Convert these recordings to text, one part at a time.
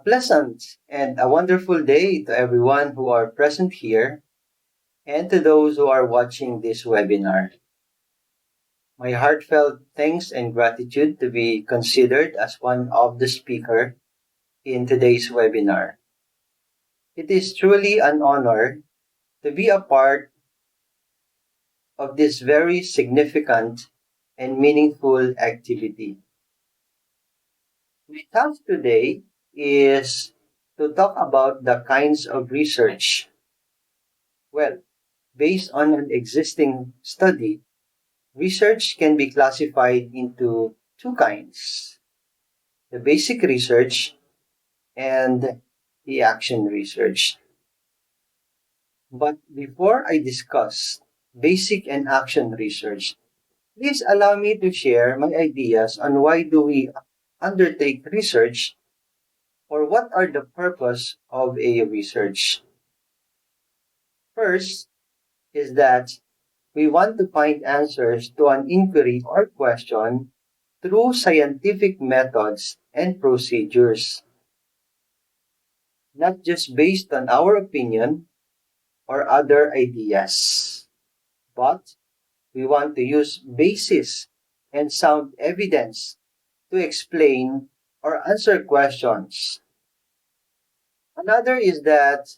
pleasant and a wonderful day to everyone who are present here and to those who are watching this webinar. My heartfelt thanks and gratitude to be considered as one of the speaker in today's webinar. It is truly an honor to be a part of this very significant and meaningful activity. My task today is to talk about the kinds of research. Well, based on an existing study, research can be classified into two kinds: the basic research and the action research. But before I discuss basic and action research, please allow me to share my ideas on why do we undertake research or what are the purpose of a research. First is that we want to find answers to an inquiry or question through scientific methods and procedures, not just based on our opinion or other ideas, but we want to use basis and sound evidence to explain or answer questions. Another is that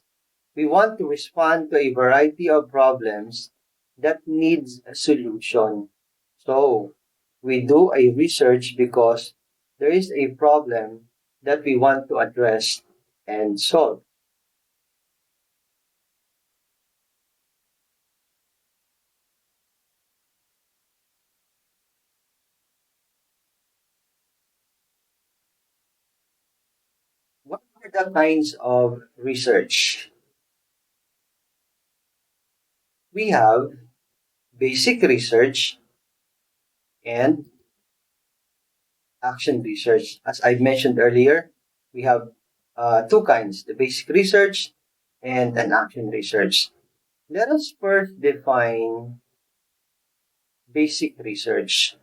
we want to respond to a variety of problems that needs a solution. So, we do a research because there is a problem that we want to address and solve. What are the kinds of research? We have basic research and action research. As I mentioned earlier, we have two kinds, the basic research and an action research. Let us first define basic research.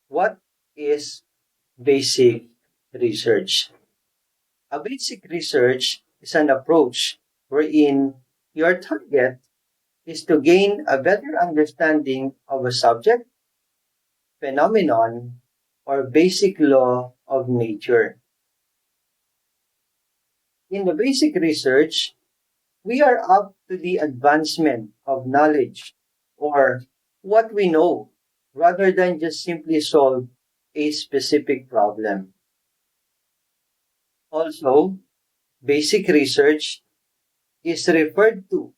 What is basic research? A basic research is an approach wherein your target is to gain a better understanding of a subject, phenomenon, or basic law of nature. In the basic research, we are up to the advancement of knowledge or what we know rather than just simply solve a specific problem. Also, basic research is referred to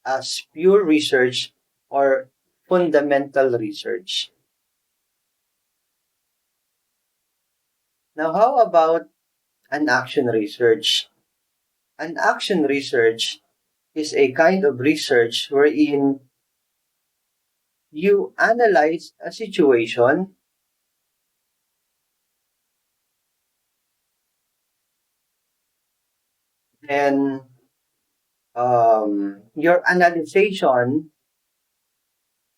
as pure research or fundamental research. Now, how about an action research? An action research is a kind of research wherein you analyze a situation, then your analysis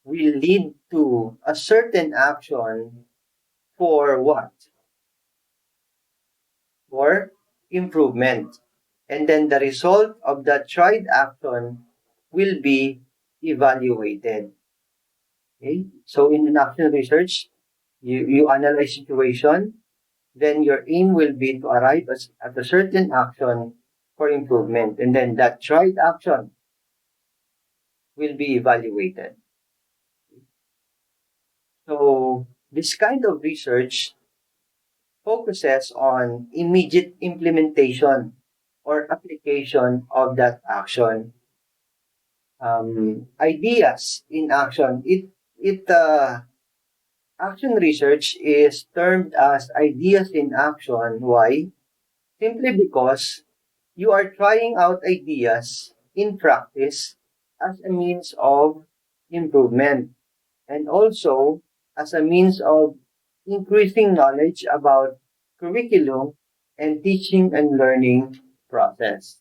will lead to a certain action for what? For improvement. And then the result of that tried action will be evaluated. Okay? So in an action research, you analyze situation, then your aim will be to arrive at a certain action for improvement. And then that tried action will be evaluated. So this kind of research focuses on immediate implementation or application of that action. Ideas in action. Action research is termed as ideas in action. Why? Simply because you are trying out ideas in practice as a means of improvement and also as a means of increasing knowledge about curriculum and teaching and learning process.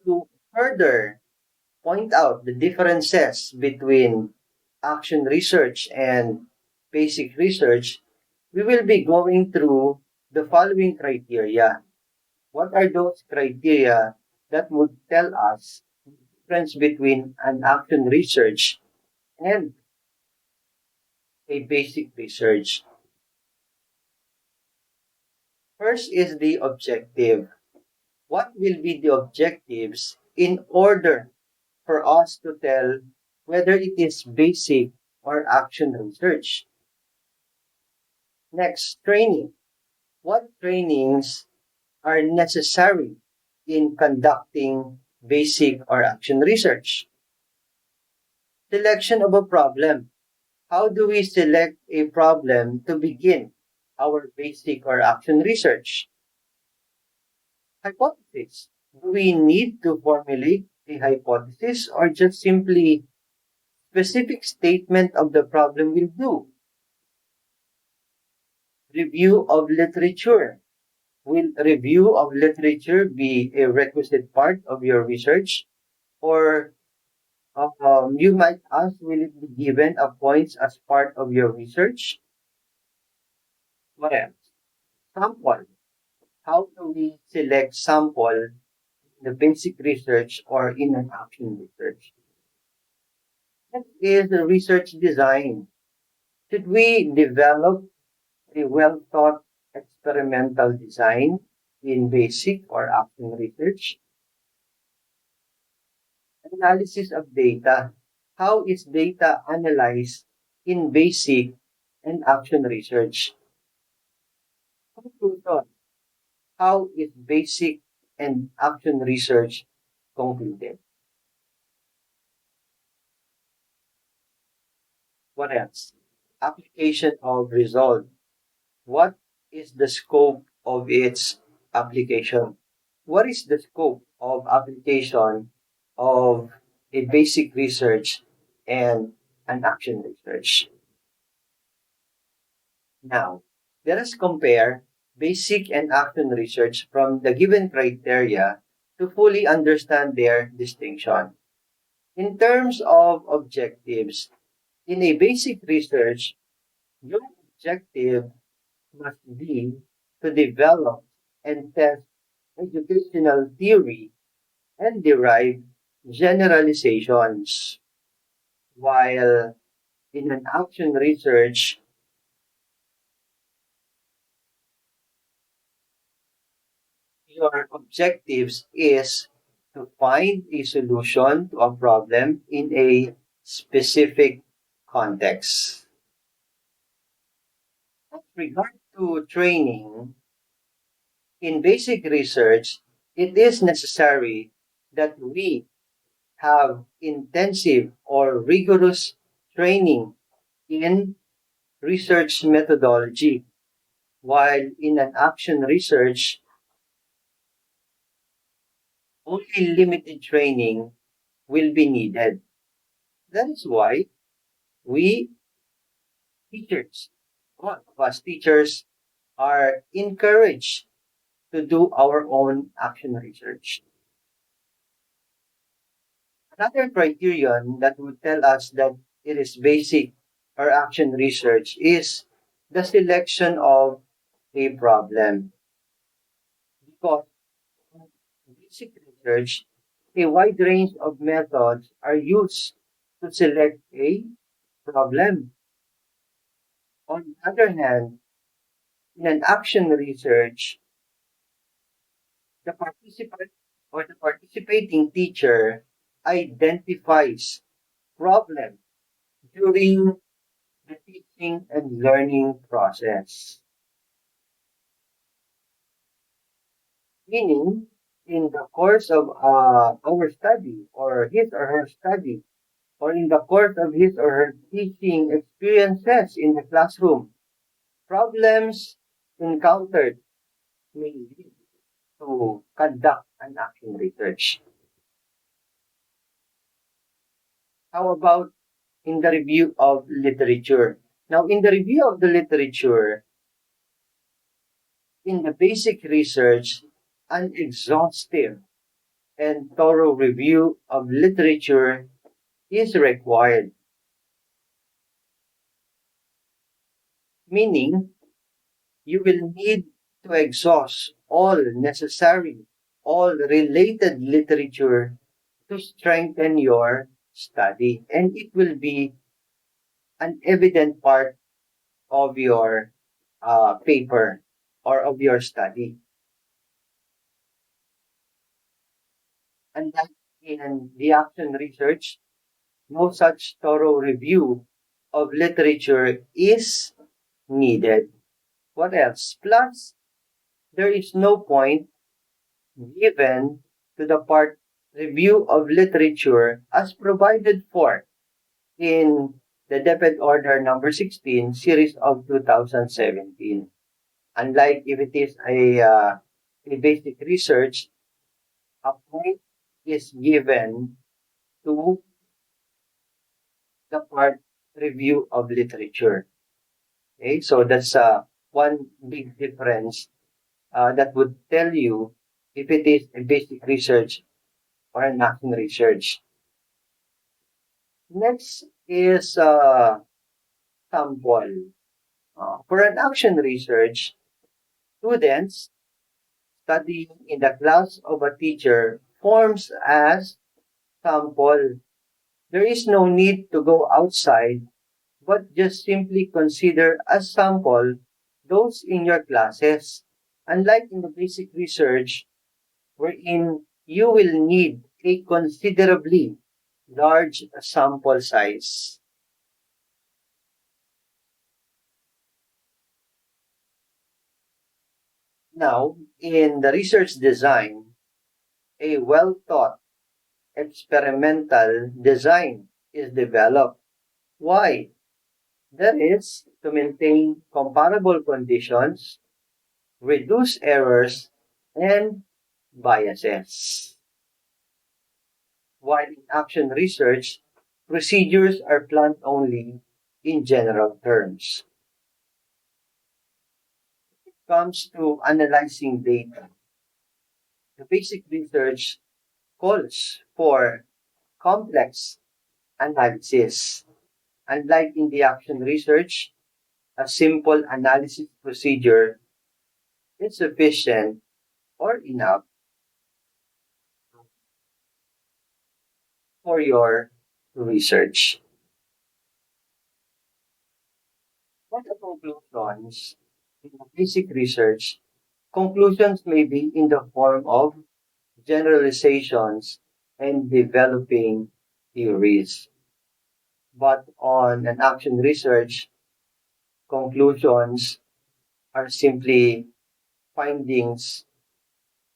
To further point out the differences between action research and basic research, We will be going through the following criteria. What are those criteria that would tell us the difference between an action research and a basic research? First is the objective. What will be the objectives in order for us to tell whether it is basic or action research? Next, training. What trainings are necessary in conducting basic or action research? Selection of a problem. How do we select a problem to begin our basic or action research? Hypothesis. Do we need to formulate a hypothesis or just simply specific statement of the problem will do? Review of literature. Will review of literature be a requisite part of your research? Or you might ask, will it be given a points as part of your research? What else? Sample. How do we select sample in the basic research or in an action research? Next is the research design. Should we develop a well thought experimental design in basic or action research? Analysis of data. How is data analyzed in basic and action research? Conclusion. How is basic and action research concluded? What else? Application of result. What is the scope of its application? What is the scope of application of a basic research and an action research? Now, let us compare basic and action research from the given criteria to fully understand their distinction. In terms of objectives, in a basic research, your objective must be to develop and test educational theory and derive generalizations, while in an action research, your objectives is to find a solution to a problem in a specific context. With regard to training, in basic research, it is necessary that we have intensive or rigorous training in research methodology, while in an action research, only limited training will be needed. That is why we teachers, all of us teachers, are encouraged to do our own action research. Another criterion that would tell us that it is basic or action research is the selection of a problem. Because in basic research, a wide range of methods are used to select a problem. On the other hand, in an action research, the participant or the participating teacher identifies problem during the teaching and learning process. Meaning, in the course of our study or his or her study, or in the course of his or her teaching experiences in the classroom, problems encountered may lead to conduct an action research. How about in the review of literature? Now, in the review of the literature, in the basic research, an exhaustive and thorough review of literature is required. Meaning, You will need to exhaust all related literature to strengthen your study. And it will be an evident part of your paper or of your study. And that in the action research, no such thorough review of literature is needed. What else? Plus, there is no point given to the part review of literature as provided for in the Deped Order number 16, series of 2017. Unlike if it is a basic research, a point is given to the part review of literature. Okay, so that's one big difference that would tell you if it is a basic research or an action research. Next is sample. For an action research, students studying in the class of a teacher forms as sample. There is no need to go outside, but just simply consider as sample those in your classes. Unlike in the basic research, wherein you will need a considerably large sample size. Now, in the research design, a well thought experimental design is developed. Why? That is to maintain comparable conditions, reduce errors, and biases. While in action research, procedures are planned only in general terms. Comes to analyzing data. The basic research calls for complex analysis. Unlike in the action research, a simple analysis procedure is sufficient or enough for your research. For the conclusions, in the basic research, conclusions may be in the form of generalizations and developing theories. But on an action research, conclusions are simply findings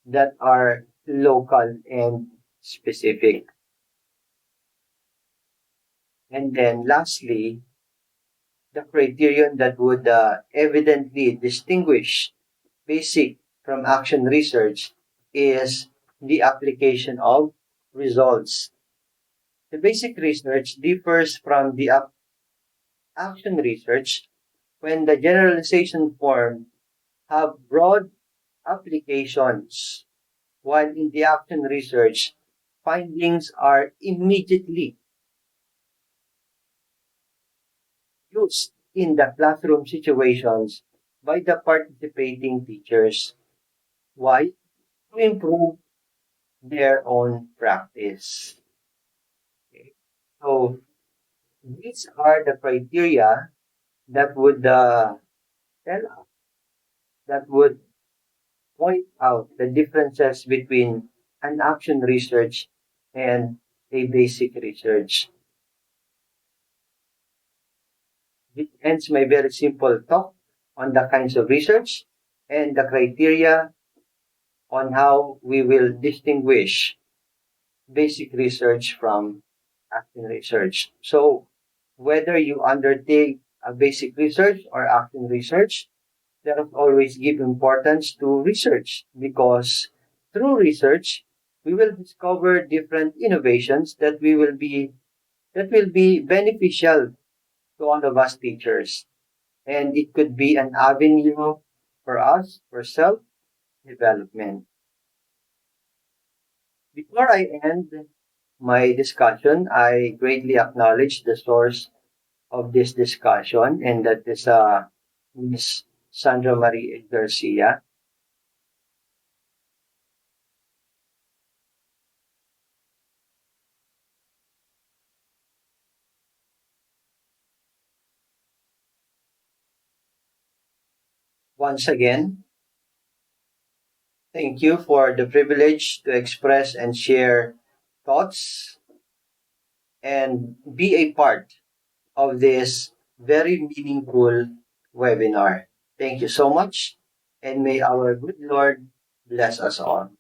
that are local and specific. And then lastly, the criterion that would evidently distinguish basic from action research is the application of results. The basic research differs from the action research when the generalization form have broad applications, while in the action research, findings are immediately used in the classroom situations by the participating teachers. Why? To improve their own practice. Okay. So these are the criteria that would tell us, that would point out the differences between an action research and a basic research. This ends my very simple talk on the kinds of research and the criteria on how we will distinguish basic research from action research. So, whether you undertake a basic research or action research, let us always give importance to research because through research, we will discover different innovations that will be beneficial to all of us teachers. And it could be an avenue for us for self development. Before I end my discussion, I greatly acknowledge the source of this discussion, and that is Miss Sandra Marie Garcia. Once again, thank you for the privilege to express and share thoughts and be a part of this very meaningful webinar. Thank you so much, and may our good Lord bless us all.